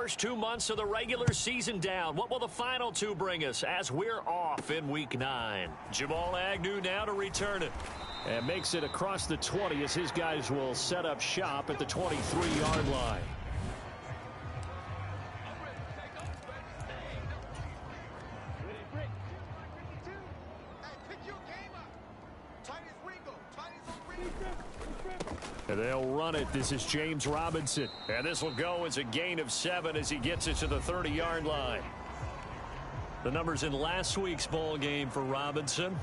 first 2 months of the regular season down. What will the final two bring us as we're off in Week 9? Jamal Agnew now to return it. And makes it across the 20 as his guys will set up shop at the 23-yard line. And they'll run it. This is James Robinson. And this will go as a gain of 7 as he gets it to the 30-yard line. The numbers in last week's ball game for Robinson,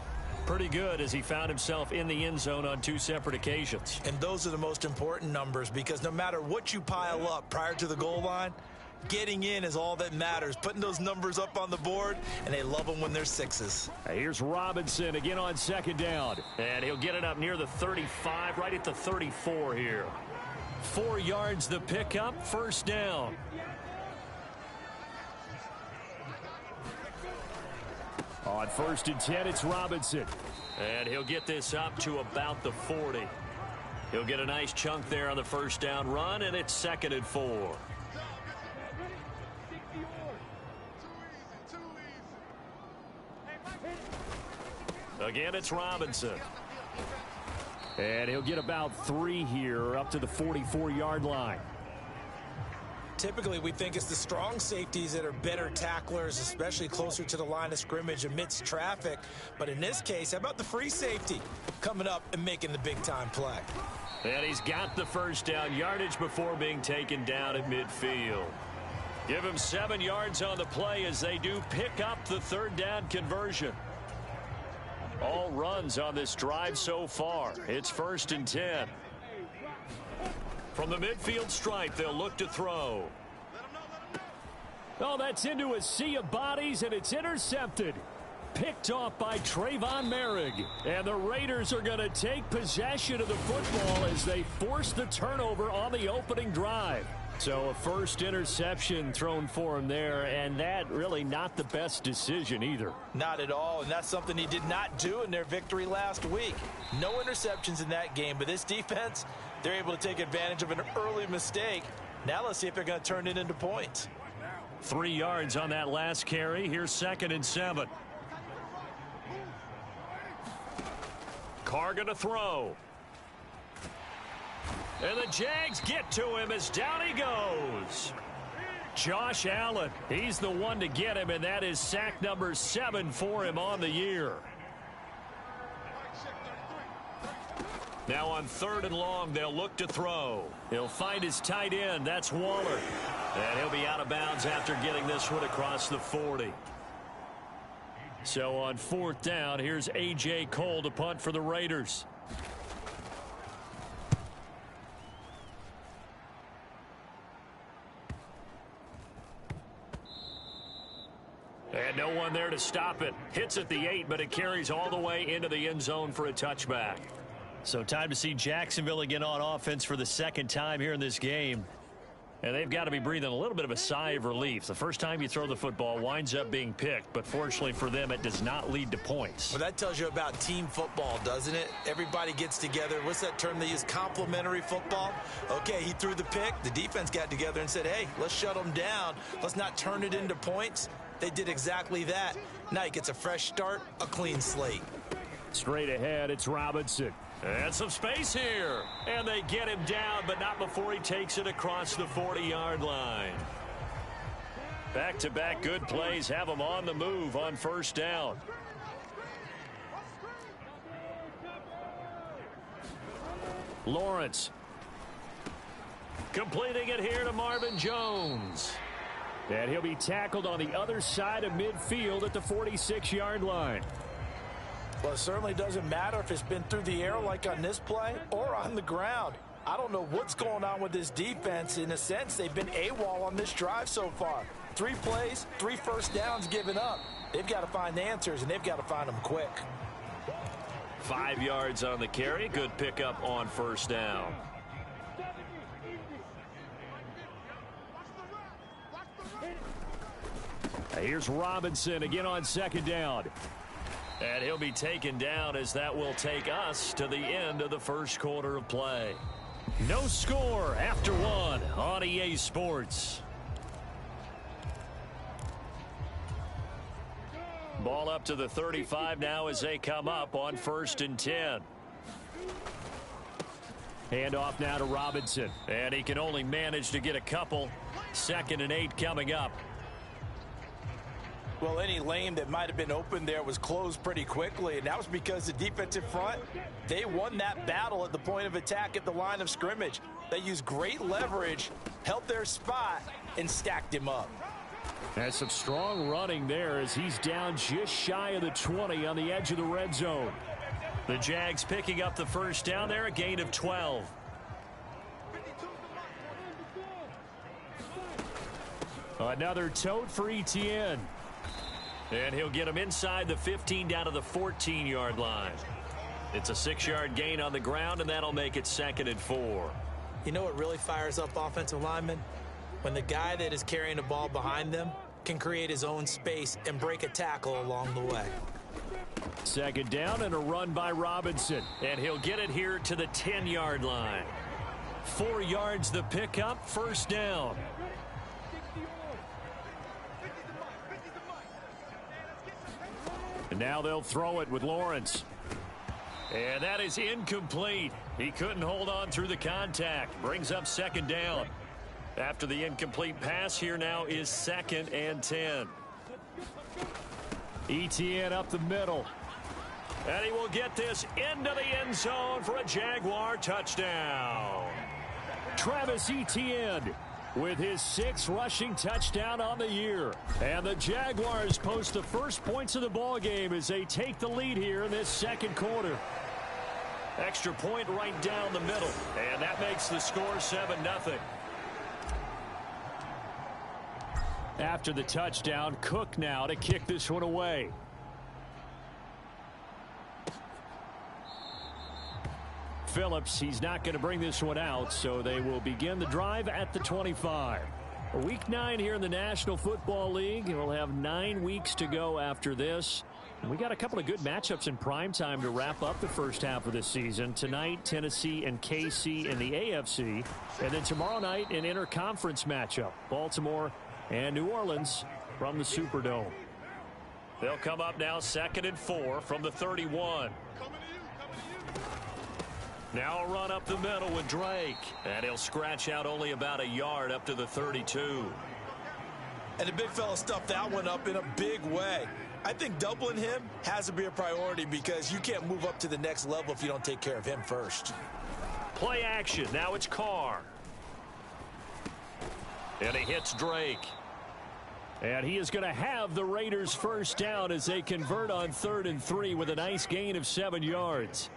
pretty good as he found himself in the end zone on 2 separate occasions. And those are the most important numbers because no matter what you pile up prior to the goal line, getting in is all that matters. Putting those numbers up on the board, and they love them when they're 6s. Here's Robinson again on second down. And he'll get it up near the 35, right at the 34 here. 4 yards the pickup, first down. On 1st and 10, it's Robinson. And he'll get this up to about the 40. He'll get a nice chunk there on the first down run, and it's 2nd and 4. Again, it's Robinson. And he'll get about 3 here up to the 44-yard line. Typically, we think it's the strong safeties that are better tacklers, especially closer to the line of scrimmage amidst traffic. But in this case, how about the free safety coming up and making the big-time play? And he's got the first down yardage before being taken down at midfield. Give him 7 yards on the play as they do pick up the 3rd down conversion. All runs on this drive so far. It's 1st and 10. From the midfield stripe, they'll look to throw. Oh, that's into a sea of bodies, and it's intercepted. Picked off by Trayvon Merrick. And the Raiders are going to take possession of the football as they force the turnover on the opening drive. So a first interception thrown for him there, and that really not the best decision either. Not at all, and that's something he did not do in their victory last week. No interceptions in that game, but this defense, they're able to take advantage of an early mistake. Now let's see if they're going to turn it into points. 3 yards on that last carry. Here's 2nd and 7. Carr going to throw. And the Jags get to him as down he goes. Josh Allen, he's the one to get him, and that is sack number 7 for him on the year. Now on 3rd and long, they'll look to throw. He'll find his tight end. That's Waller. And he'll be out of bounds after getting this one across the 40. So on 4th down, here's A.J. Cole to punt for the Raiders. And no one there to stop it. Hits at the 8, but it carries all the way into the end zone for a touchback. So time to see Jacksonville again on offense for the 2nd time here in this game. And they've got to be breathing a little bit of a sigh of relief. The first time you throw the football winds up being picked, but fortunately for them, it does not lead to points. Well, that tells you about team football, doesn't it? Everybody gets together. What's that term they use? Complementary football? Okay, he threw the pick. The defense got together and said, hey, let's shut them down. Let's not turn it into points. They did exactly that. Now he gets a fresh start, a clean slate. Straight ahead, it's Robinson. And some space here. And they get him down, but not before he takes it across the 40-yard line. Back-to-back good plays have him on the move on 1st down. Lawrence. Completing it here to Marvin Jones. And he'll be tackled on the other side of midfield at the 46-yard line. Well, it certainly doesn't matter if it's been through the air like on this play or on the ground. I don't know what's going on with this defense. In a sense, they've been AWOL on this drive so far. 3 plays, 3 first downs given up. They've got to find answers, and they've got to find them quick. 5 yards on the carry. Good pickup on 1st down. Here's Robinson again on 2nd down. And he'll be taken down as that will take us to the end of the first quarter of play. No score after 1 on EA Sports. Ball up to the 35 now as they come up on 1st and 10. Handoff now to Robinson. And he can only manage to get a couple. 2nd and 8 coming up. Well, any lane that might have been open there was closed pretty quickly, and that was because the defensive front, they won that battle at the point of attack at the line of scrimmage. They used great leverage, held their spot, and stacked him up. That's some strong running there as he's down just shy of the 20 on the edge of the red zone. The Jags picking up the first down there, a gain of 12. Another tote for Etienne. And he'll get him inside the 15 down to the 14-yard line. It's a 6-yard gain on the ground, and that'll make it 2nd and 4. You know what really fires up offensive linemen? When the guy that is carrying the ball behind them can create his own space and break a tackle along the way. 2nd down and a run by Robinson. And he'll get it here to the 10-yard line. 4 yards the pickup, 1st down. And now they'll throw it with Lawrence. And that is incomplete. He couldn't hold on through the contact. Brings up 2nd down. After the incomplete pass, here now is 2nd and 10. Etienne up the middle. And he will get this into the end zone for a Jaguar touchdown. Travis Etienne with his 6th rushing touchdown on the year. And the Jaguars post the first points of the ball game as they take the lead here in this 2nd quarter. Extra point right down the middle. And that makes the score 7-0. After the touchdown, Cook now to kick this one away. Phillips, he's not going to bring this one out, so they will begin the drive at the 25. Week 9 here in the National Football League. We'll have 9 weeks to go after this. We got a couple of good matchups in prime time to wrap up the first half of this season. Tonight, Tennessee and KC in the AFC. And then tomorrow night, an interconference matchup. Baltimore and New Orleans from the Superdome. They'll come up now 2nd and 4 from the 31. Now a run up the middle with Drake. And he'll scratch out only about a yard up to the 32. And the big fella stuffed that one up in a big way. I think doubling him has to be a priority because you can't move up to the next level if you don't take care of him first. Play action. Now it's Carr. And he hits Drake. And he is going to have the Raiders first down as they convert on 3rd and 3 with a nice gain of 7 yards.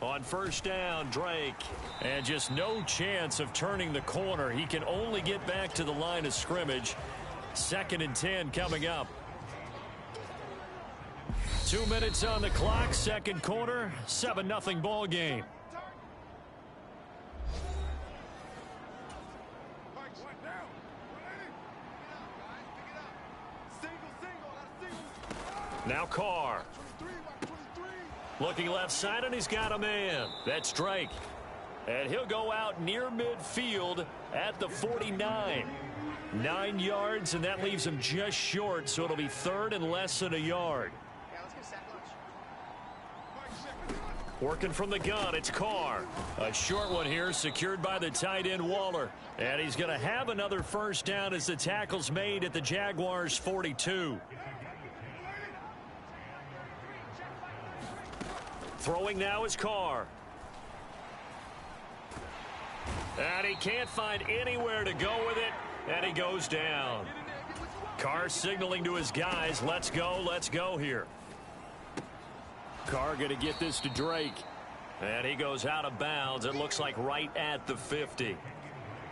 On first down, Drake. And just no chance of turning the corner. He can only get back to the line of scrimmage. 2nd and 10 coming up. 2 minutes on the clock, 2nd quarter, 7-0 ball game. Now Carr. Looking left side, and he's got a man. That's Drake. And he'll go out near midfield at the 49. 9 yards, and that leaves him just short, so it'll be 3rd and less than a yard. Working from the gun, it's Carr. A short one here, secured by the tight end Waller. And he's going to have another first down as the tackle's made at the Jaguars' 42. Throwing now is Carr. And he can't find anywhere to go with it, and he goes down. Carr signaling to his guys, let's go here. Carr going to get this to Drake. And he goes out of bounds, it looks like right at the 50.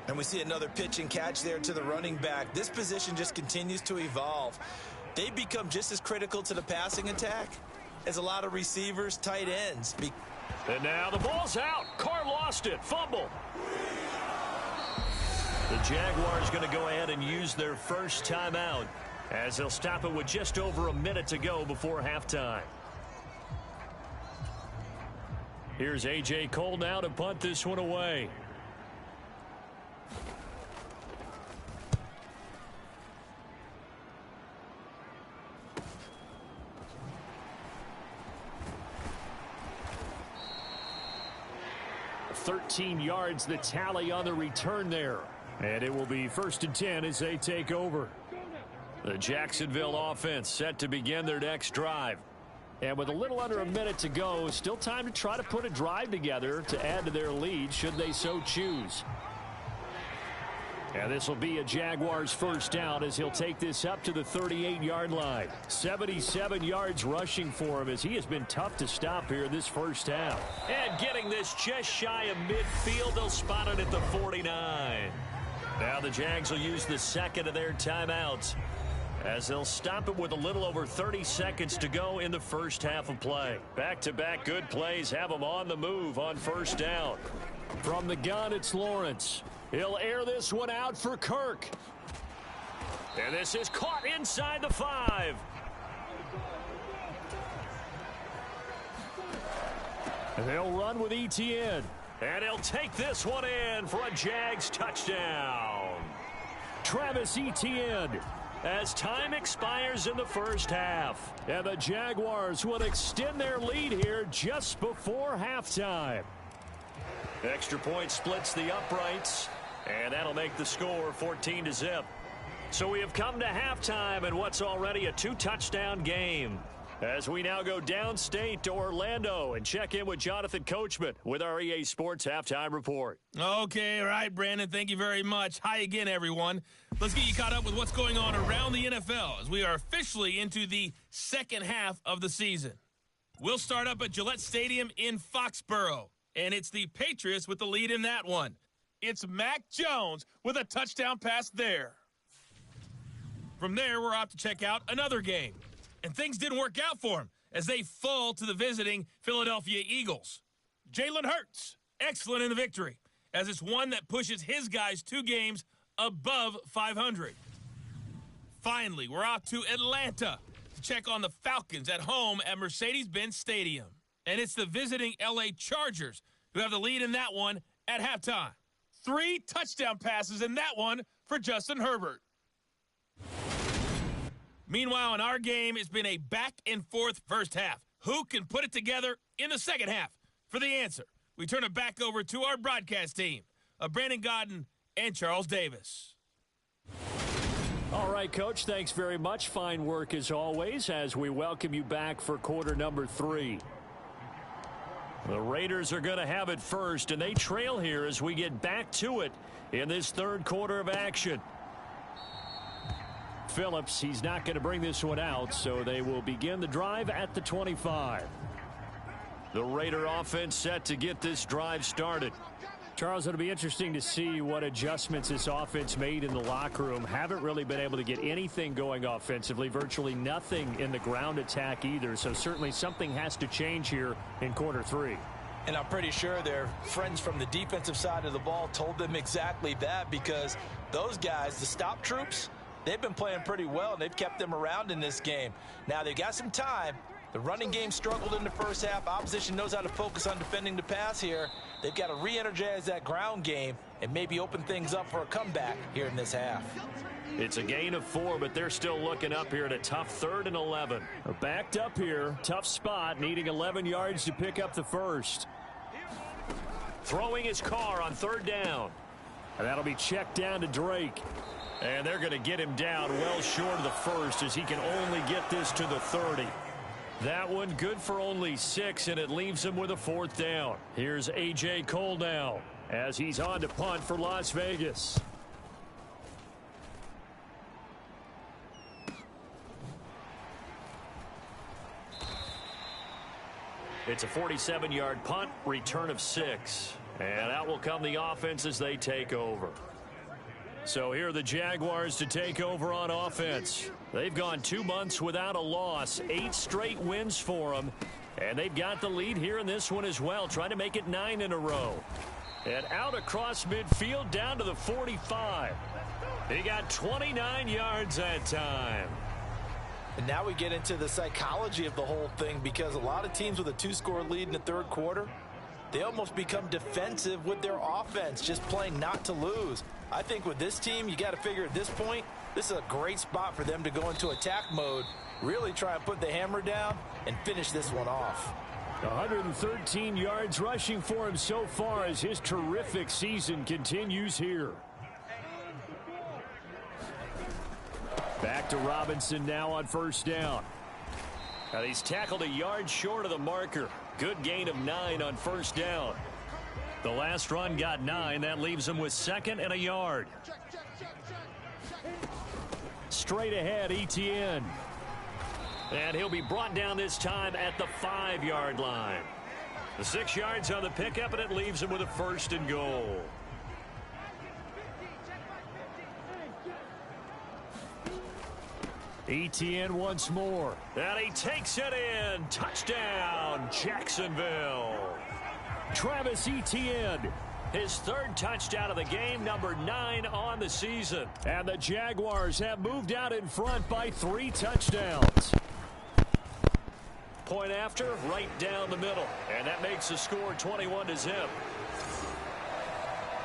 And we see another pitch and catch there to the running back. This position just continues to evolve. They become just as critical to the passing attack as a lot of receivers, tight ends. And now the ball's out. Carr lost it. Fumble. The Jaguars going to go ahead and use their first timeout as they'll stop it with just over a minute to go before halftime. Here's A.J. Cole now to punt this one away. 13 yards the tally on the return there. And it will be 1st and 10 as they take over. The Jacksonville offense set to begin their next drive. And with a little under a minute to go, still time to try to put a drive together to add to their lead should they so choose. And this will be a Jaguars first down as he'll take this up to the 38-yard line. 77 yards rushing for him as he has been tough to stop here this first half. And getting this just shy of midfield, they'll spot it at the 49. Now the Jags will use the second of their timeouts as they'll stop it with a little over 30 seconds to go in the first half of play. Back-to-back good plays have them on the move on first down. From the gun, it's Lawrence. He'll air this one out for Kirk. And this is caught inside the 5. And they'll run with ETN. And he'll take this one in for a Jags touchdown. Travis Etienne. As time expires in the first half. And the Jaguars will extend their lead here just before halftime. Extra point splits the uprights. And that'll make the score 14-0. So we have come to halftime in what's already a 2-touchdown game. As we now go downstate to Orlando and check in with Jonathan Coachman with our EA Sports Halftime Report. Okay, all right, Brandon, thank you very much. Hi again, everyone. Let's get you caught up with what's going on around the NFL as we are officially into the second half of the season. We'll start up at Gillette Stadium in Foxborough, and it's the Patriots with the lead in that one. It's Mac Jones with a touchdown pass there. From there, we're off to check out another game. And things didn't work out for him as they fall to the visiting Philadelphia Eagles. Jalen Hurts, excellent in the victory, as it's one that pushes his guys 2 games above 500. Finally, we're off to Atlanta to check on the Falcons at home at Mercedes-Benz Stadium. And it's the visiting LA Chargers who have the lead in that one at halftime. 3 touchdown passes in that one for Justin Herbert. Meanwhile, in our game, it's been a back-and-forth first half. Who can put it together in the second half? For the answer, we turn it back over to our broadcast team of Brandon Godden and Charles Davis. All right, Coach, thanks very much. Fine work as always as we welcome you back for quarter number 3. The Raiders are going to have it first, and they trail here as we get back to it in this third quarter of action. Phillips, he's not going to bring this one out, so they will begin the drive at the 25. The Raider offense set to get this drive started. Charles, it'll be interesting to see what adjustments this offense made in the locker room. Haven't really been able to get anything going offensively, virtually nothing in the ground attack either, so certainly something has to change here in quarter 3. And I'm pretty sure their friends from the defensive side of the ball told them exactly that, because those guys, the stop troops, they've been playing pretty well, and they've kept them around in this game. Now, they've got some time. The running game struggled in the first half. Opposition knows how to focus on defending the pass here. They've got to re-energize that ground game and maybe open things up for a comeback here in this half. It's a gain of 4, but they're still looking up here at a tough 3rd and 11. Backed up here. Tough spot, needing 11 yards to pick up the first. Throwing his car on 3rd down. And that'll be checked down to Drake. And they're going to get him down well short of the first as he can only get this to the 30. That one good for only 6, and it leaves him with a 4th down. Here's A.J. Cole now as he's on to punt for Las Vegas. It's a 47-yard punt, return of 6. And out will come the offense as they take over. So here are the Jaguars to take over on offense. They've gone 2 months without a loss, 8 straight wins for them. And they've got the lead here in this one as well, trying to make it 9 in a row. And out across midfield down to the 45. He got 29 yards that time. And now we get into the psychology of the whole thing, because a lot of teams with a 2-score lead in the third quarter, they almost become defensive with their offense, just playing not to lose. I think with this team, you got to figure at this point, this is a great spot for them to go into attack mode, really try and put the hammer down and finish this one off. 113 yards rushing for him so far as his terrific season continues here. Back to Robinson now on first down. Now he's tackled a yard short of the marker. Good gain of 9 on first down. The last run got 9. That leaves him with 2nd and a yard. Straight ahead, Etienne. And he'll be brought down this time at the 5-yard line. The 6 yards on the pickup, and it leaves him with a 1st and goal. Etienne once more. And he takes it in. Touchdown, Jacksonville. Travis Etienne. His 3rd touchdown of the game, number 9 on the season. And the Jaguars have moved out in front by 3 touchdowns. Point after, right down the middle. And that makes the score 21-0.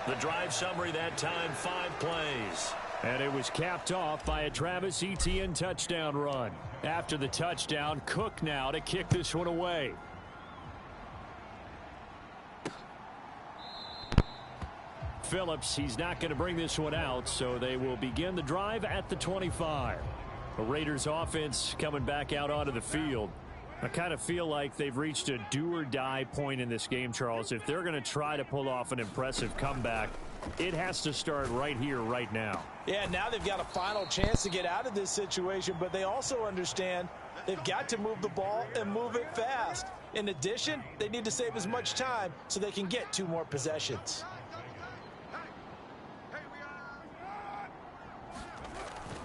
The drive summary that time, 5 plays. And it was capped off by a Travis Etienne touchdown run. After the touchdown, Cook now to kick this one away. Phillips, he's not going to bring this one out, so they will begin the drive at the 25. The Raiders offense coming back out onto the field. I kind of feel like they've reached a do-or-die point in this game, Charles. If they're going to try to pull off an impressive comeback, it has to start right here, right now. Yeah, now they've got a final chance to get out of this situation, but they also understand they've got to move the ball and move it fast. In addition, they need to save as much time so they can get 2 more possessions.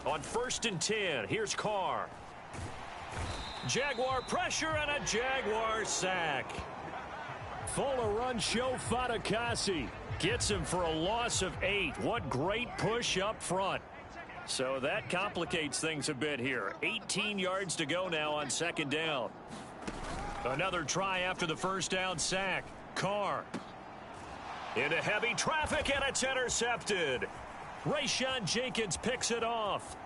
On 1st and 10, here's Carr. Jaguar pressure and a Jaguar sack. Fuller run show Fatukasi. Gets him for a loss of 8. What great push up front. So that complicates things a bit here. 18 yards to go now on 2nd down. Another try after the 1st down sack. Carr. Into heavy traffic, and it's intercepted. Rayshawn Jenkins picks it off.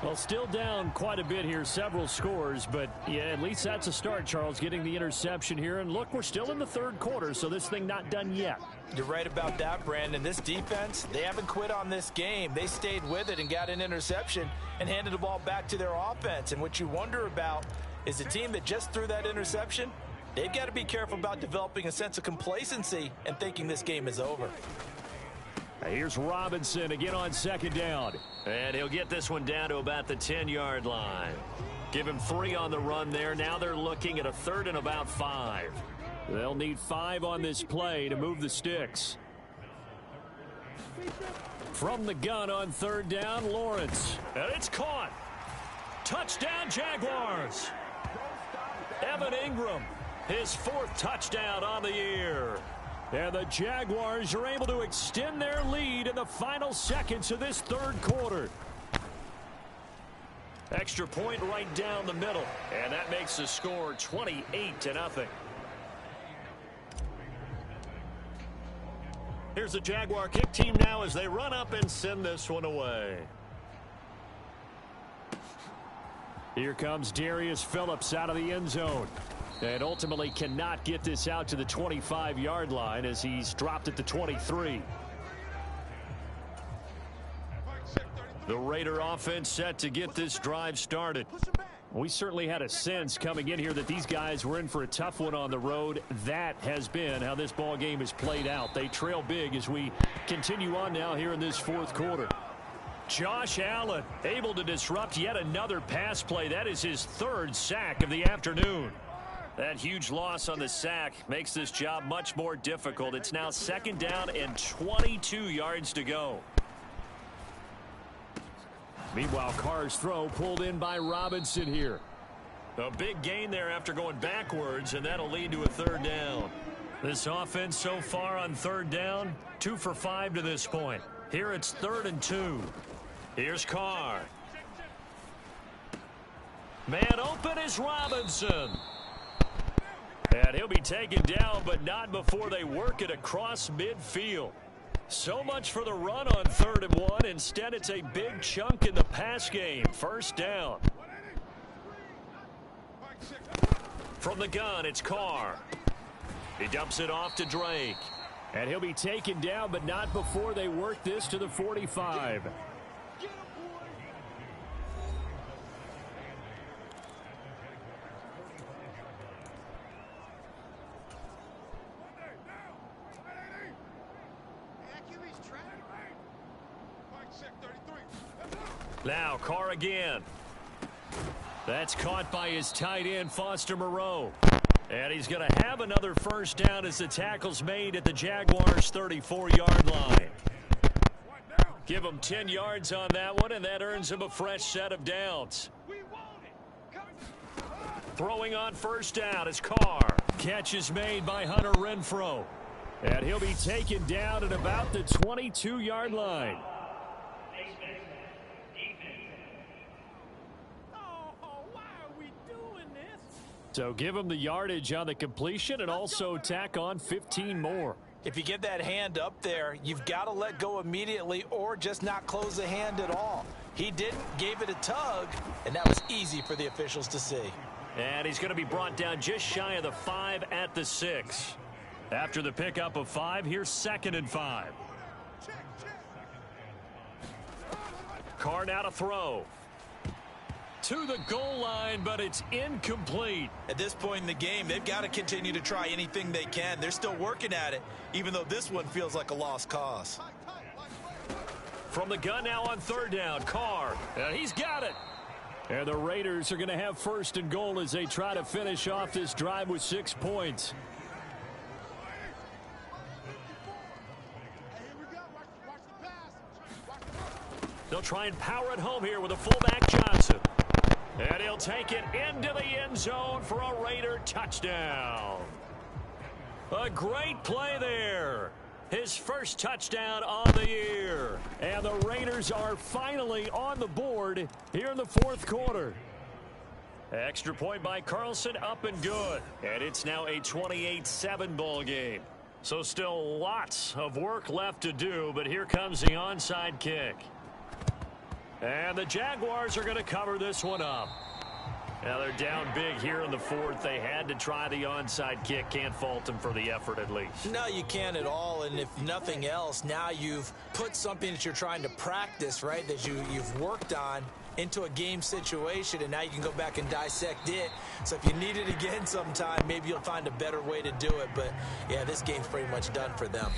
Well, still down quite a bit here, several scores, but yeah, at least that's a start, Charles, getting the interception here. And look, we're still in the 3rd quarter, so this thing not done yet. You're right about that, Brandon. This defense, they haven't quit on this game. They stayed with it and got an interception and handed the ball back to their offense. And what you wonder about is the team that just threw that interception, they've got to be careful about developing a sense of complacency and thinking this game is over. Here's Robinson again on 2nd down. And he'll get this one down to about the 10-yard line. Give him 3 on the run there. Now they're looking at a 3rd and about 5. They'll need 5 on this play to move the sticks. From the gun on 3rd down, Lawrence. And it's caught. Touchdown, Jaguars. Evan Ingram, his 4th touchdown on the year. And the Jaguars are able to extend their lead in the final seconds of this 3rd quarter. Extra point right down the middle. And that makes the score 28-0. Here's the Jaguar kick team now as they run up and send this one away. Here comes Darius Phillips out of the end zone. And ultimately cannot get this out to the 25-yard line as he's dropped at the 23. The Raider offense set to get this drive started. We certainly had a sense coming in here that these guys were in for a tough one on the road. That has been how this ball game has played out. They trail big as we continue on now here in this 4th quarter. Josh Allen able to disrupt yet another pass play. That is his 3rd sack of the afternoon. That huge loss on the sack makes this job much more difficult. It's now 2nd down and 22 yards to go. Meanwhile, Carr's throw pulled in by Robinson here. A big gain there after going backwards, and that'll lead to a 3rd down. This offense so far on 3rd down, 2 for 5 to this point. Here it's 3rd and 2. Here's Carr. Man open is Robinson. And he'll be taken down, but not before they work it across midfield. So much for the run on 3rd and 1. Instead, it's a big chunk in the pass game. First down. From the gun, it's Carr. He dumps it off to Drake. And he'll be taken down, but not before they work this to the 45. Now Carr again. That's caught by his tight end, Foster Moreau. And he's going to have another first down as the tackle's made at the Jaguars' 34-yard line. Give him 10 yards on that one, and that earns him a fresh set of downs. Throwing on first down is Carr. Catch is made by Hunter Renfrow. And he'll be taken down at about the 22-yard line. So give him the yardage on the completion and also tack on 15 more. If you get that hand up there, you've got to let go immediately or just not close the hand at all. He didn't, gave it a tug, and that was easy for the officials to see. And he's going to be brought down just shy of the 5 at the 6. After the pickup of 5, here's 2nd and 5. Carr now to throw. To the goal line, but it's incomplete. At this point in the game, they've got to continue to try anything they can. They're still working at it, even though this one feels like a lost cause. From the gun now on 3rd down, Carr. He's got it. And the Raiders are going to have 1st and goal as they try to finish off this drive with 6 points. They'll try and power it home here with a fullback Johnson. And he'll take it into the end zone for a Raider touchdown. A great play there. His first touchdown on the year. And the Raiders are finally on the board here in the 4th quarter. Extra point by Carlson, up and good. And it's now a 28-7 ball game. So still lots of work left to do, but here comes the onside kick. And the Jaguars are going to cover this one up. Now they're down big here in the 4th. They had to try the onside kick. Can't fault them for the effort at least. No, you can't at all. And if nothing else, now you've put something that you're trying to practice, right, that you've worked on into a game situation, and now you can go back and dissect it. So if you need it again sometime, maybe you'll find a better way to do it. But, yeah, this game's pretty much done for them.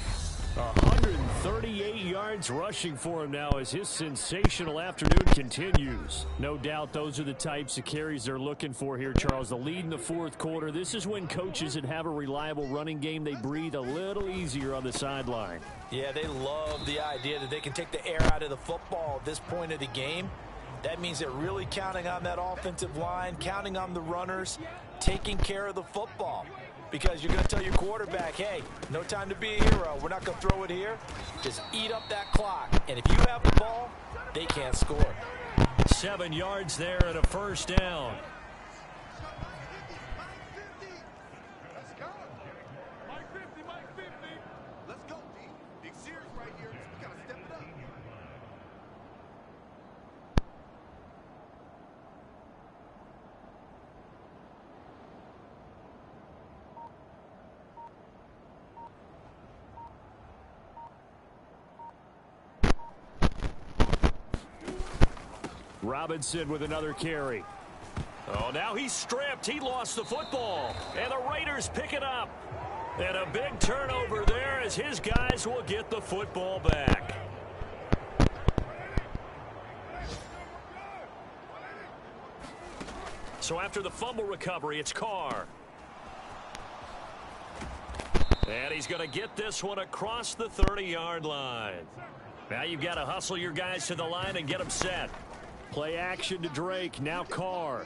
138 yards rushing for him now as his sensational afternoon continues. No doubt those are the types of carries they're looking for here, Charles. The lead in the 4th quarter. This is when coaches that have a reliable running game, they breathe a little easier on the sideline. Yeah, they love the idea that they can take the air out of the football at this point of the game. That means they're really counting on that offensive line, counting on the runners, taking care of the football. Because you're going to tell your quarterback, hey, no time to be a hero. We're not going to throw it here. Just eat up that clock. And if you have the ball, they can't score. 7 yards there and a first down. Robinson with another carry. Oh, now he's stripped. He lost the football. And the Raiders pick it up. And a big turnover there as his guys will get the football back. So after the fumble recovery, it's Carr. And he's going to get this one across the 30-yard line. Now you've got to hustle your guys to the line and get them set. Play action to Drake. Now Carr.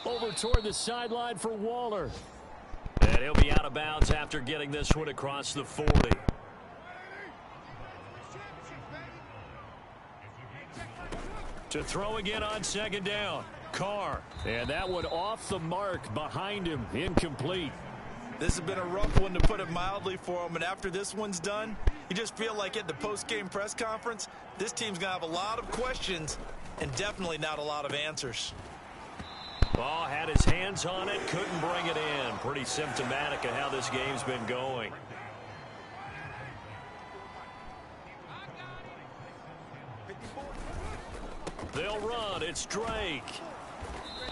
Over toward the sideline for Waller. And he'll be out of bounds after getting this one across the 40. To throw again on 2nd down. Carr. And that one off the mark behind him. Incomplete. This has been a rough one, to put it mildly, for him. And after this one's done, You just feel like at the post-game press conference, this team's going to have a lot of questions and definitely not a lot of answers. Ball had his hands on it, couldn't bring it in. Pretty symptomatic of how this game's been going. They'll run. It's Drake.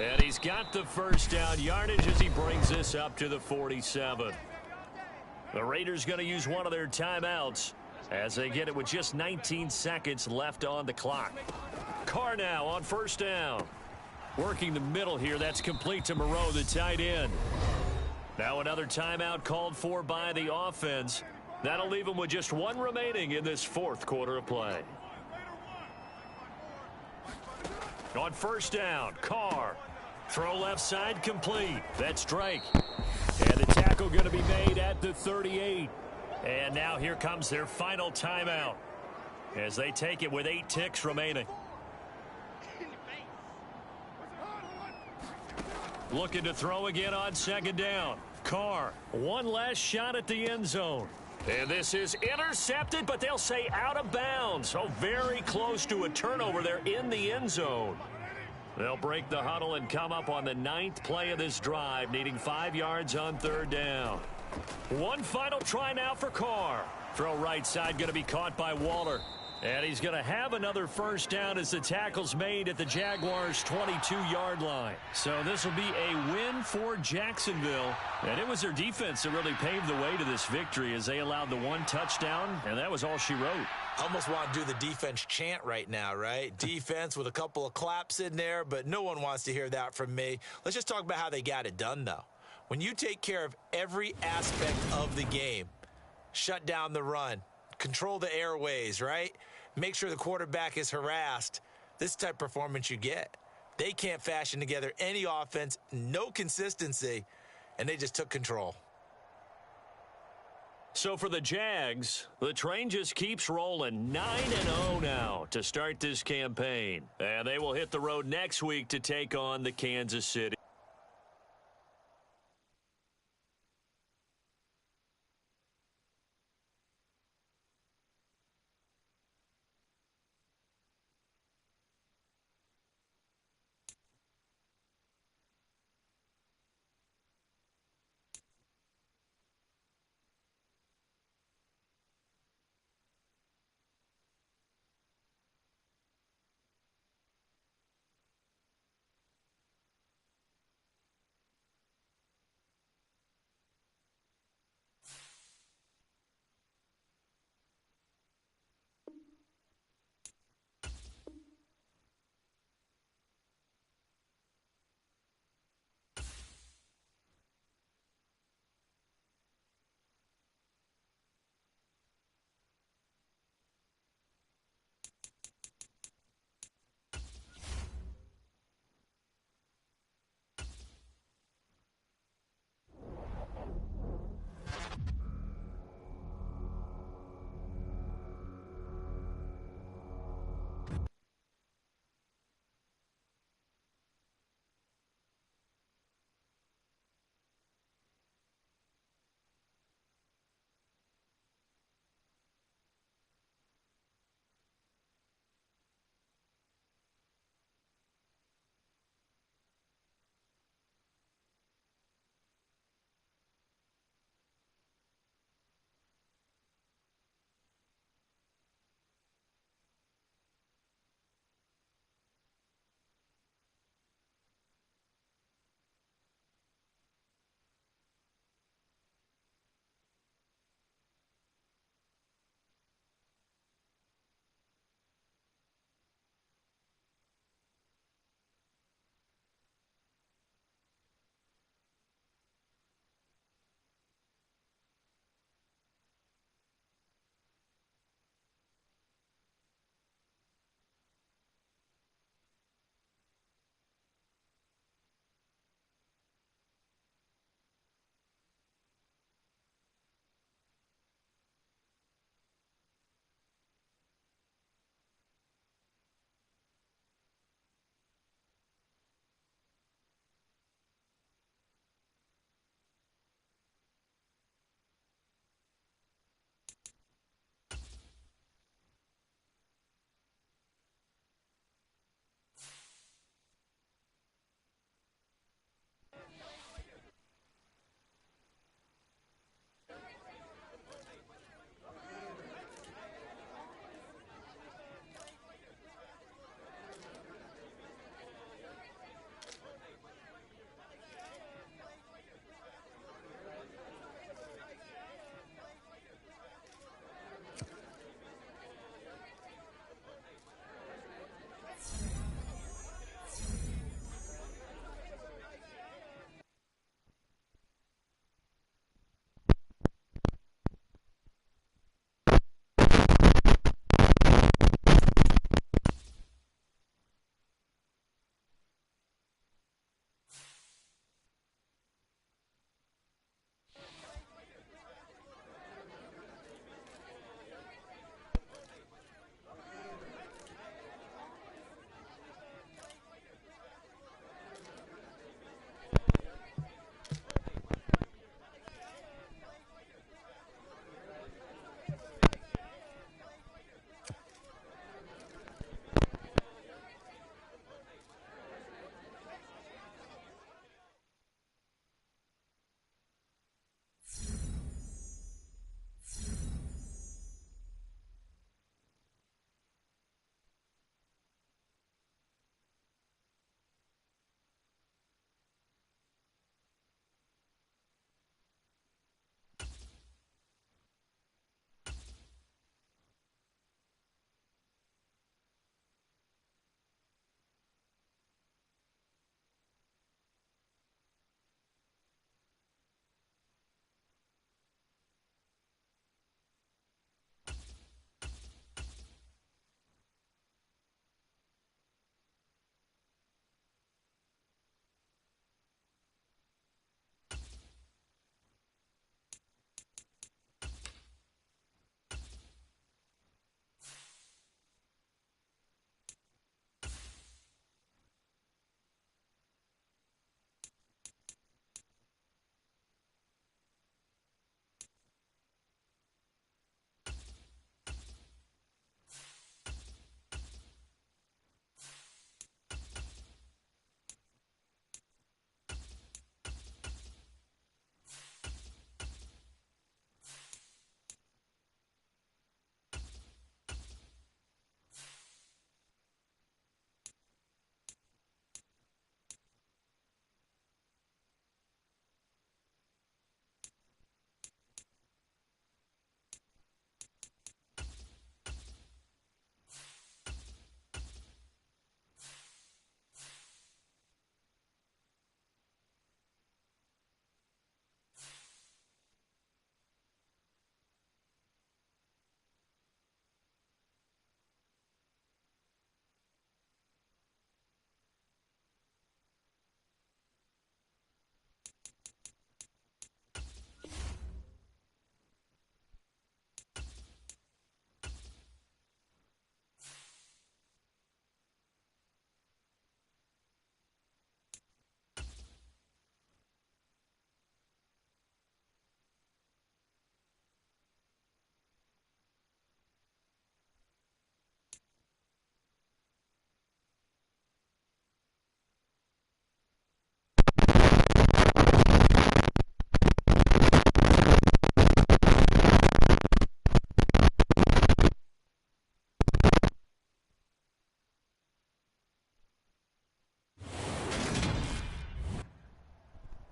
And he's got the first down yardage as he brings this up to the 47. The Raiders going to use one of their timeouts as they get it with just 19 seconds left on the clock. Carr now on first down. Working the middle here. That's complete to Moreau, the tight end. Now another timeout called for by the offense. That'll leave them with just one remaining in this fourth quarter of play. On first down, Carr. Throw left side complete. That's Drake. And the tackle going to be made at the 38. And now here comes their final timeout as they take it with 8 ticks remaining. Looking to throw again on second down. Carr, one last shot at the end zone. And this is intercepted, but they'll say out of bounds. So very close to a turnover there in the end zone. They'll break the huddle and come up on the 9th play of this drive, needing 5 yards on third down. One final try now for Carr. Throw right side going to be caught by Waller. And he's going to have another first down as the tackle's made at the Jaguars' 22-yard line. So this will be a win for Jacksonville. And it was their defense that really paved the way to this victory as they allowed the one touchdown, and that was all she wrote. I almost want to do the defense chant right now, right? Defense with a couple of claps in there, but no one wants to hear that from me. Let's just talk about how they got it done, though. When you take care of every aspect of the game, shut down the run, control the airways, right? Make sure the quarterback is harassed. This type of performance you get. They can't fashion together any offense, no consistency, and they just took control. So for the Jags, the train just keeps rolling 9-0 now to start this campaign. And they will hit the road next week to take on the Kansas City.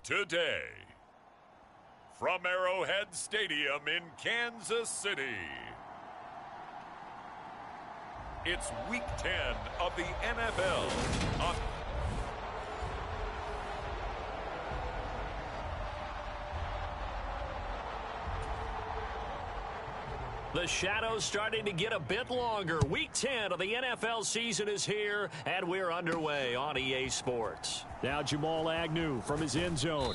today. From Arrowhead Stadium in Kansas City, it's Week 10 of the NFL. The shadow's starting to get a bit longer. Week 10 of the NFL season is here, and we're underway on EA Sports. Now Jamal Agnew from his end zone.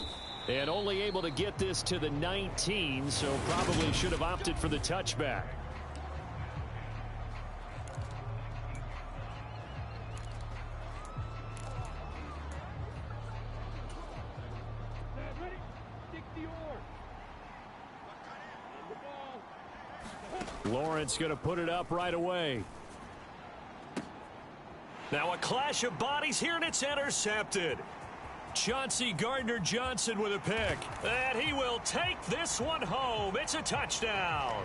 And only able to get this to the 19, so probably should have opted for the touchback. Lawrence going to put it up right away. Now a clash of bodies here, and it's intercepted. Chauncey Gardner-Johnson with a pick. And he will take this one home. It's a touchdown.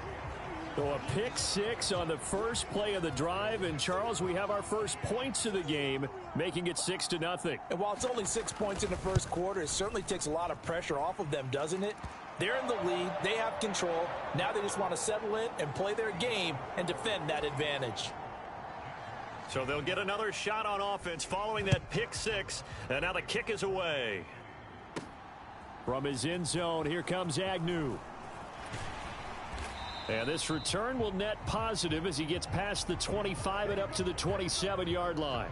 So a pick six on the first play of the drive. And, Charles, we have our first points of the game, making it 6-0. And while it's only 6 points in the first quarter, it certainly takes a lot of pressure off of them, doesn't it? They're in the lead. They have control. Now they just want to settle in and play their game and defend that advantage. So they'll get another shot on offense following that pick six. And now the kick is away. From his end zone, here comes Agnew. And this return will net positive as he gets past the 25 and up to the 27-yard line.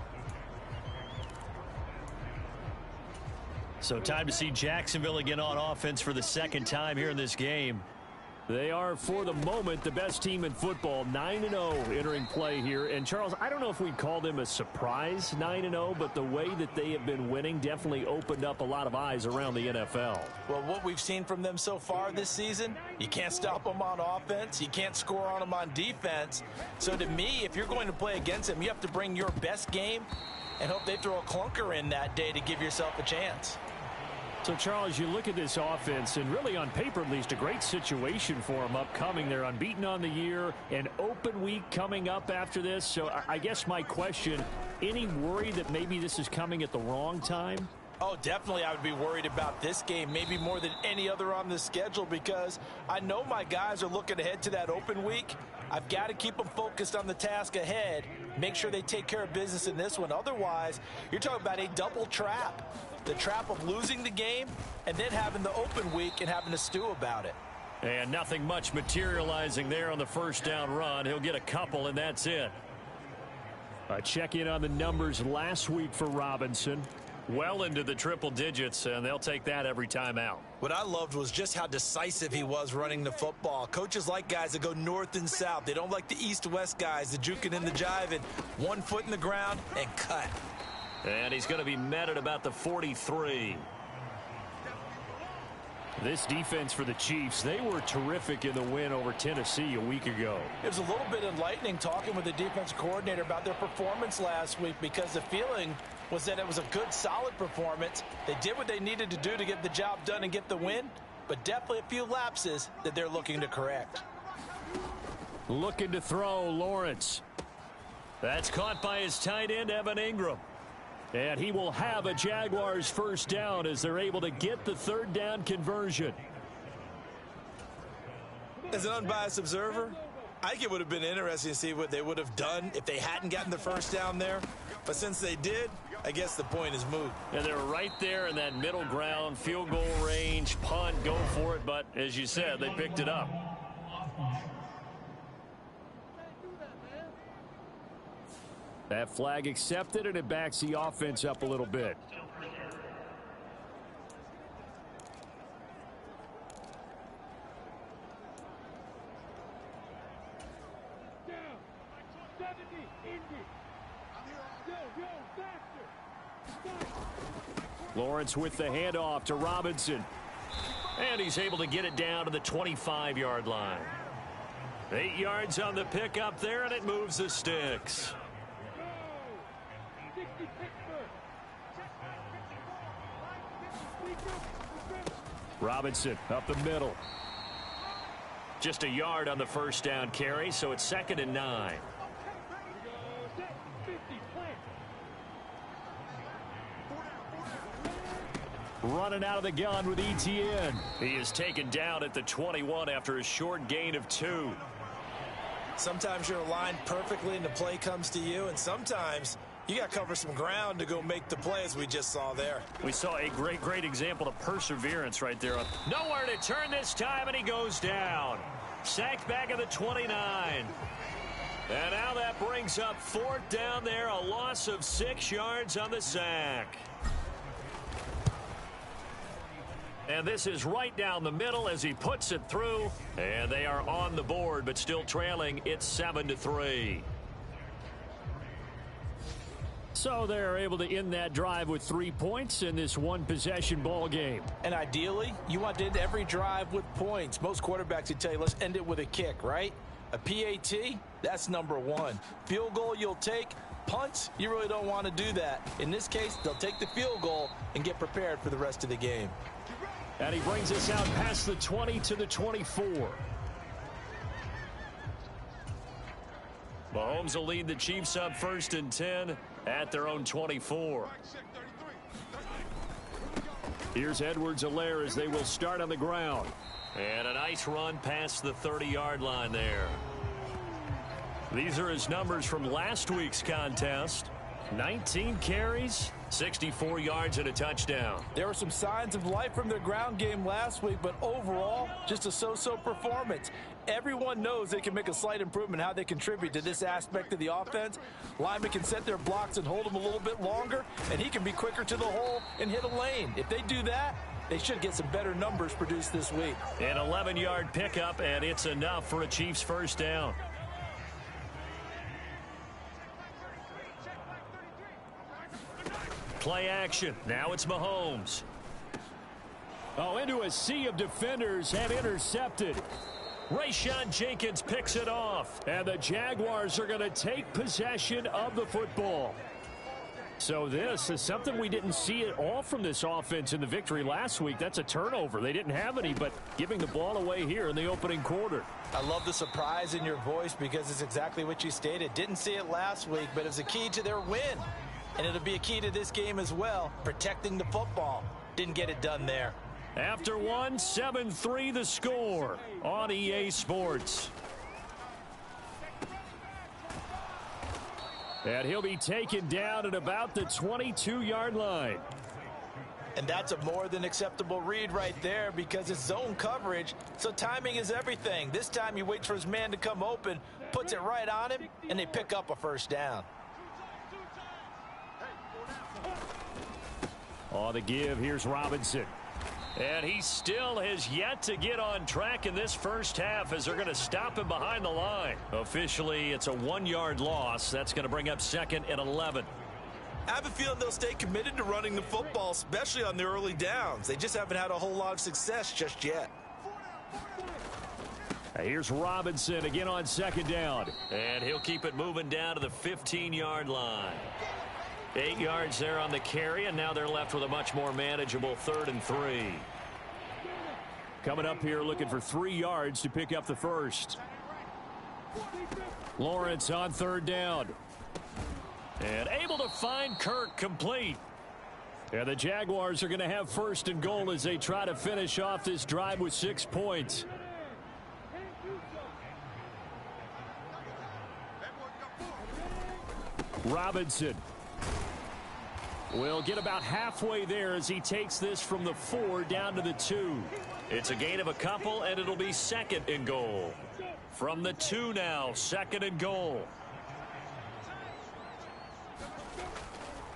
So time to see Jacksonville again on offense for the second time here in this game. They are, for the moment, the best team in football, 9-0 entering play here. And, Charles, I don't know if we'd call them a surprise 9-0, but the way that they have been winning definitely opened up a lot of eyes around the NFL. Well, what we've seen from them so far this season, you can't stop them on offense. You can't score on them on defense. So, to me, if you're going to play against them, you have to bring your best game and hope they throw a clunker in that day to give yourself a chance. So, Charles, you look at this offense, and really on paper at least, a great situation for them upcoming. They're unbeaten on the year, an open week coming up after this. So I guess my question, any worry that maybe this is coming at the wrong time? Oh, definitely I would be worried about this game, maybe more than any other on the schedule, because I know my guys are looking ahead to that open week. I've got to keep them focused on the task ahead, make sure they take care of business in this one. Otherwise, you're talking about a double trap. The trap of losing the game and then having the open week and having to stew about it. And nothing much materializing there on the first down run. He'll get a couple, and that's it. A check-in on the numbers last week for Robinson. Well into the triple digits, and they'll take that every time out. What I loved was just how decisive he was running the football. Coaches like guys that go north and south. They don't like the east-west guys, the juking and the jiving. 1 foot in the ground and cut. And he's going to be met at about the 43. This defense for the Chiefs, they were terrific in the win over Tennessee a week ago. It was a little bit enlightening talking with the defense coordinator about their performance last week, because the feeling was that it was a good, solid performance. They did what they needed to do to get the job done and get the win, but definitely a few lapses that they're looking to correct. Looking to throw, Lawrence. That's caught by his tight end, Evan Ingram. And he will have a Jaguars first down as they're able to get the third down conversion. As an unbiased observer, I think it would have been interesting to see what they would have done if they hadn't gotten the first down there. But since they did, I guess the point is moot. And they're right there in that middle ground, field goal range, punt, go for it. But as you said, they picked it up. That flag accepted, and it backs the offense up a little bit. Lawrence with the handoff to Robinson. And he's able to get it down to the 25-yard line. 8 yards on the pickup there, and it moves the sticks. Robinson up the middle. Just a yard on the first down carry, so it's 2nd and 9. running out of the gun with ETN. He is taken down at the 21 after a short gain of 2. Sometimes you're aligned perfectly and the play comes to you, and sometimes you got to cover some ground to go make the play, as we just saw there. We saw a great example of perseverance right there. Nowhere to turn this time, and he goes down. Sacked back at the 29. And now that brings up 4th down there, a loss of 6 yards on the sack. And this is right down the middle as he puts it through. And they are on the board, but still trailing. It's 7-3. So they're able to end that drive with 3 points in this one-possession ball game. And ideally, you want to end every drive with points. Most quarterbacks would tell you, let's end it with a kick, right? A PAT, that's number 1. Field goal you'll take. Punts, you really don't want to do that. In this case, they'll take the field goal and get prepared for the rest of the game. And he brings us out past the 20 to the 24. Mahomes will lead the Chiefs up 1st and 10 at their own 24. Here's Edwards-Helaire as they will start on the ground. And a nice run past the 30-yard line there. These are his numbers from last week's contest. 19 carries, 64 yards and a touchdown. There were some signs of life from their ground game last week, but overall, just a so-so performance. Everyone knows they can make a slight improvement how they contribute to this aspect of the offense. Linemen can set their blocks and hold them a little bit longer, and he can be quicker to the hole and hit a lane. If they do that, they should get some better numbers produced this week. An 11-yard pickup, and it's enough for a Chiefs 1st down. Play action. Now it's Mahomes. Oh, into a sea of defenders and intercepted. Rayshawn Jenkins picks it off. And the Jaguars are going to take possession of the football. So this is something we didn't see at all from this offense in the victory last week. That's a turnover. They didn't have any, but giving the ball away here in the opening quarter. I love the surprise in your voice because it's exactly what you stated. Didn't see it last week, but it's a key to their win. And it'll be a key to this game as well, protecting the football. Didn't get it done there. After 1, 7-3 the score on EA Sports. And he'll be taken down at about the 22-yard line. And that's a more than acceptable read right there because it's zone coverage, so timing is everything. This time he waits for his man to come open, puts it right on him, and they pick up a 1st down. On the give, here's Robinson. And he still has yet to get on track in this 1st half as they're going to stop him behind the line. Officially, it's a 1-yard loss. That's going to bring up 2nd and 11. I have a feeling they'll stay committed to running the football, especially on the early downs. They just haven't had a whole lot of success just yet. Here's Robinson again on 2nd down. And he'll keep it moving down to the 15-yard line. 8 yards there on the carry, and now they're left with a much more manageable 3rd and 3. Coming up here looking for 3 yards to pick up the 1st. Lawrence on 3rd down. And able to find Kirk complete. And the Jaguars are going to have 1st and goal as they try to finish off this drive with 6 points. Robinson will get about halfway there as he takes this from the 4 down to the 2. It's a gain of a couple, and it'll be 2nd and goal. From the 2 now, 2nd and goal.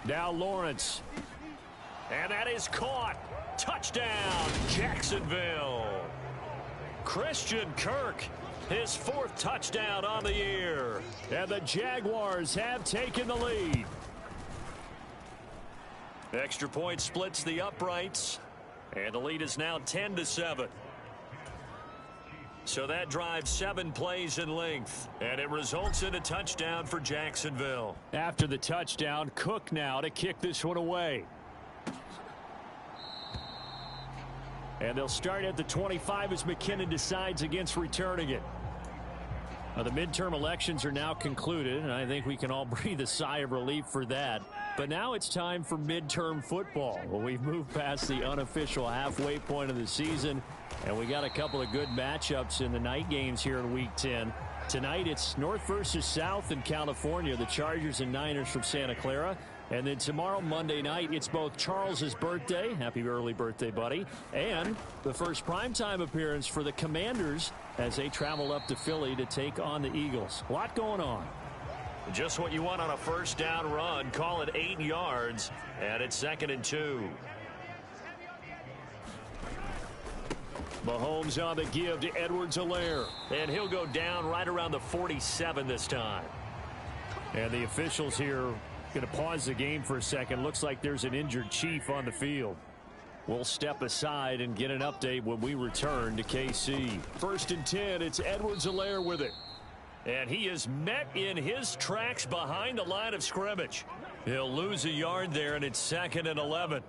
Now Lawrence. And that is caught. Touchdown, Jacksonville. Christian Kirk, his 4th touchdown on the year. And the Jaguars have taken the lead. Extra point splits the uprights, and the lead is now 10-7. So that drives 7 plays in length, and it results in a touchdown for Jacksonville. After the touchdown, Cook now to kick this one away. And they'll start at the 25 as McKinnon decides against returning it. Now, the midterm elections are now concluded, and I think we can all breathe a sigh of relief for that. But now it's time for midterm football. Well, we've moved past the unofficial halfway point of the season, and we got a couple of good matchups in the night games here in Week 10. Tonight it's North versus South in California, the Chargers and Niners from Santa Clara. And then tomorrow, Monday night, it's both Charles's birthday, happy early birthday, buddy, and the first primetime appearance for the Commanders as they travel up to Philly to take on the Eagles. A lot going on. Just what you want on a first down run. Call it 8 yards, and it's 2nd and 2. Mahomes on the give to Edwards-Helaire. And he'll go down right around the 47 this time. And the officials here going to pause the game for a second. Looks like there's an injured Chief on the field. We'll step aside and get an update when we return to KC. 1st and 10, it's Edwards-Helaire with it. And he is met in his tracks behind the line of scrimmage. He'll lose a yard there, and it's 2nd and 11.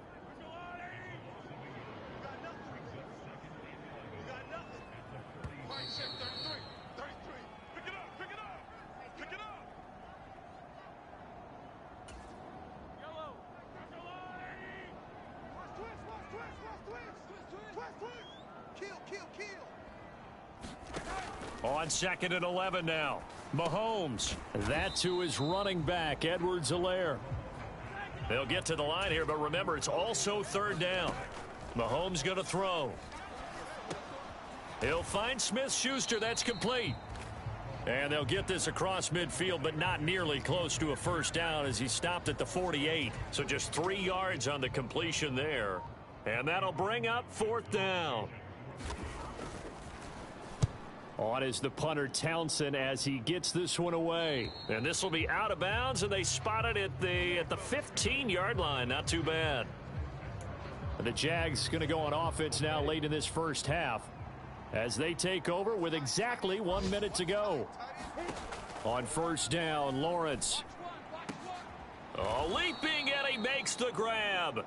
On 2nd and 11 now. Mahomes. That to his running back, Edwards-Helaire. They'll get to the line here, but remember, it's also 3rd down. Mahomes going to throw. He'll find Smith-Schuster. That's complete. And they'll get this across midfield, but not nearly close to a first down as he stopped at the 48. So just 3 yards on the completion there. And that'll bring up 4th down. On is the punter Townsend as he gets this one away. And this will be out of bounds, and they spot it at the 15-yard line. Not too bad. The Jags going to go on offense now late in this first half as they take over with exactly 1 minute to go. On 1st down, Lawrence. Oh, leaping, and he makes the grab.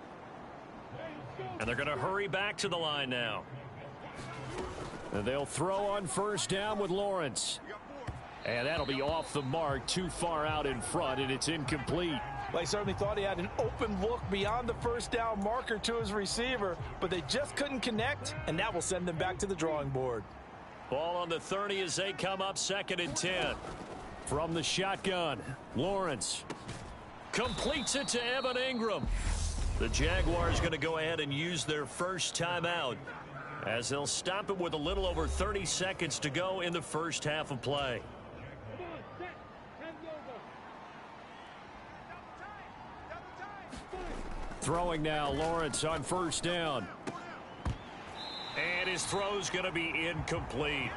And they're going to hurry back to the line now. And they'll throw on 1st down with Lawrence. And that'll be off the mark, too far out in front, and it's incomplete. Well, he certainly thought he had an open look beyond the first down marker to his receiver, but they just couldn't connect, and that will send them back to the drawing board. Ball on the 30 as they come up 2nd and 10. From the shotgun, Lawrence completes it to Evan Ingram. The Jaguars going to go ahead and use their first timeout as they'll stop it with a little over 30 seconds to go in the first half of play. Throwing now, Lawrence on 1st down. And his throw's going to be incomplete.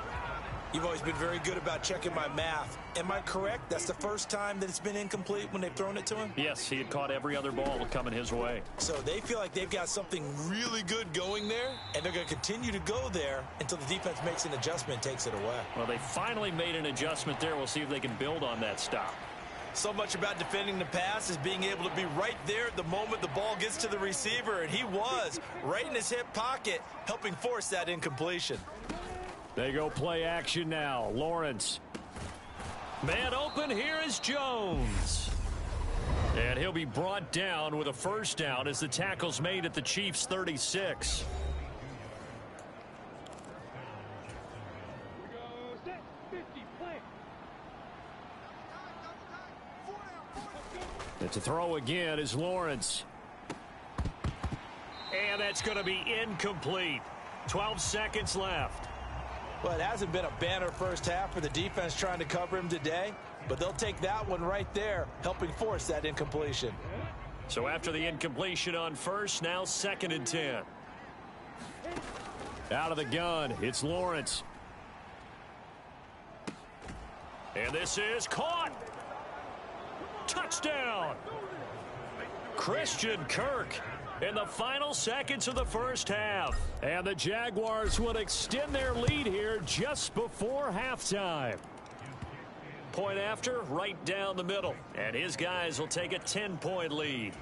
You've always been very good about checking my math. Am I correct? That's the first time that it's been incomplete when they've thrown it to him? Yes, he had caught every other ball coming his way. So they feel like they've got something really good going there, and they're going to continue to go there until the defense makes an adjustment and takes it away. Well, they finally made an adjustment there. We'll see if they can build on that stop. So much about defending the pass is being able to be right there at the moment the ball gets to the receiver, and he was right in his hip pocket, helping force that incompletion. They go play action now. Lawrence. Man open, here is Jones. And he'll be brought down with a first down as the tackle's made at the Chiefs' 36. And to throw again is Lawrence. And that's going to be incomplete. 12 seconds left. Well, it hasn't been a banner first half for the defense trying to cover him today, but they'll take that one right there, helping force that incompletion. So after the incompletion on first, now 2nd and 10. Out of the gun, it's Lawrence. And this is caught. Touchdown. Christian Kirk in the final seconds of the first half. And the Jaguars will extend their lead here just before halftime. Point after, right down the middle. And his guys will take a 10-point lead.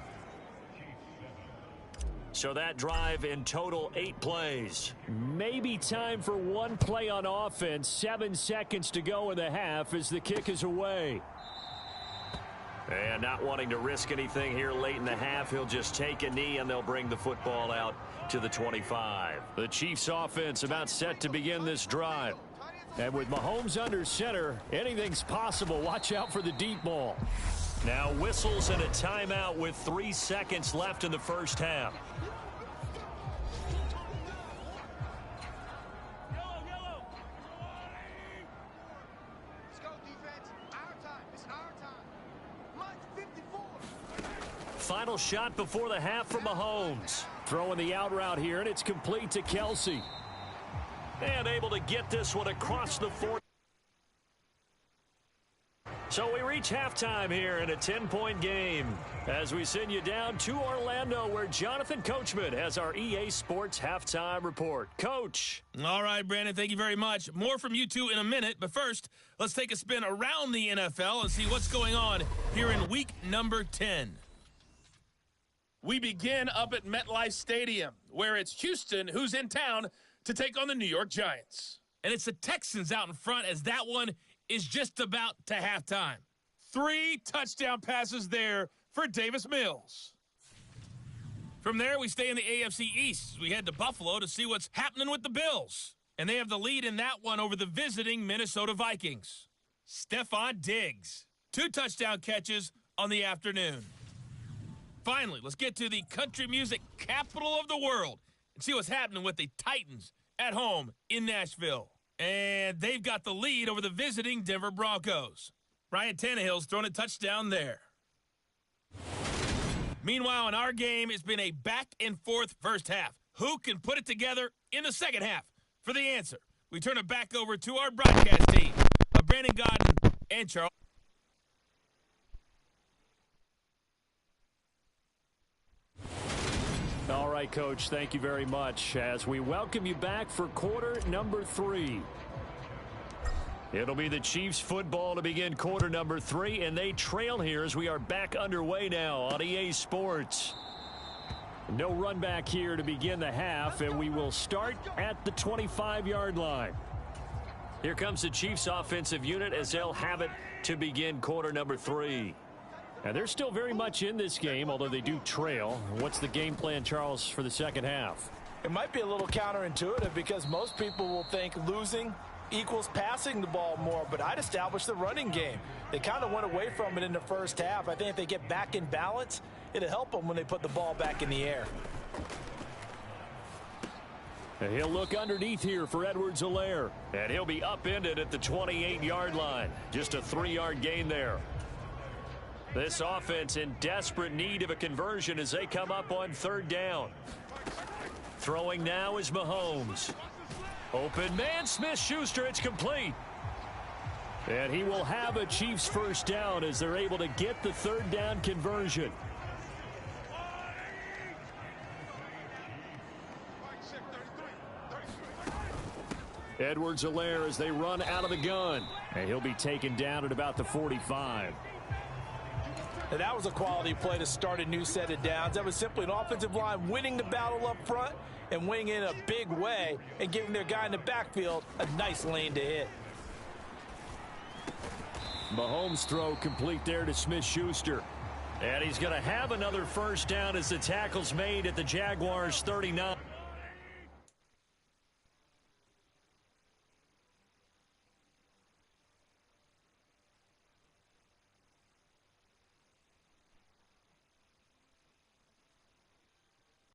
So that drive in total 8 plays. Maybe time for one play on offense. 7 seconds to go in the half as the kick is away. And not wanting to risk anything here late in the half, he'll just take a knee and they'll bring the football out to the 25. The Chiefs offense about set to begin this drive. And with Mahomes under center, anything's possible. Watch out for the deep ball. Now whistles and a timeout with 3 seconds left in the first half. Final shot before the half from Mahomes. Throwing the out route here, and it's complete to Kelsey. And able to get this one across the 40. So we reach halftime here in a 10-point game as we send you down to Orlando, where Jonathan Coachman has our EA Sports halftime report. Coach. All right, Brandon, thank you very much. More from you two in a minute, but first, let's take a spin around the NFL and see what's going on here in week number 10. We begin up at MetLife Stadium, where it's Houston who's in town to take on the New York Giants. And it's the Texans out in front, as that one is just about to halftime. 3 touchdown passes there for Davis Mills. From there, we stay in the AFC East as we head to Buffalo to see what's happening with the Bills. And they have the lead in that one over the visiting Minnesota Vikings. Stephon Diggs, 2 touchdown catches on the afternoon. Finally, let's get to the country music capital of the world and see what's happening with the Titans at home in Nashville. And they've got the lead over the visiting Denver Broncos. Ryan Tannehill's thrown a touchdown there. Meanwhile, in our game, it's been a back-and-forth first half. Who can put it together in the second half? For the answer, we turn it back over to our broadcast team of Brandon Godden and Charles. All right, Coach, thank you very much as we welcome you back for quarter number 3. It'll be the Chiefs football to begin quarter number 3, and they trail here as we are back underway now on EA Sports. No run back here to begin the half, and we will start at the 25-yard line. Here comes the Chiefs offensive unit as they'll have it to begin quarter number 3. And they're still very much in this game, although they do trail. What's the game plan, Charles, for the second half? It might be a little counterintuitive because most people will think losing equals passing the ball more, but I'd establish the running game. They kind of went away from it in the first half. I think if they get back in balance, it'll help them when they put the ball back in the air. And he'll look underneath here for Edwards-Helaire. And he'll be upended at the 28-yard line. Just a 3-yard gain there. This offense in desperate need of a conversion as they come up on third down. Throwing now is Mahomes. Open man, Smith-Schuster, it's complete. And he will have a Chiefs first down as they're able to get the third down conversion. Edwards-Helaire as they run out of the gun. And he'll be taken down at about the 45. And that was a quality play to start a new set of downs. That was simply an offensive line winning the battle up front and winning in a big way and giving their guy in the backfield a nice lane to hit. Mahomes' throw complete there to Smith-Schuster. And he's going to have another first down as the tackle's made at the Jaguars' 39.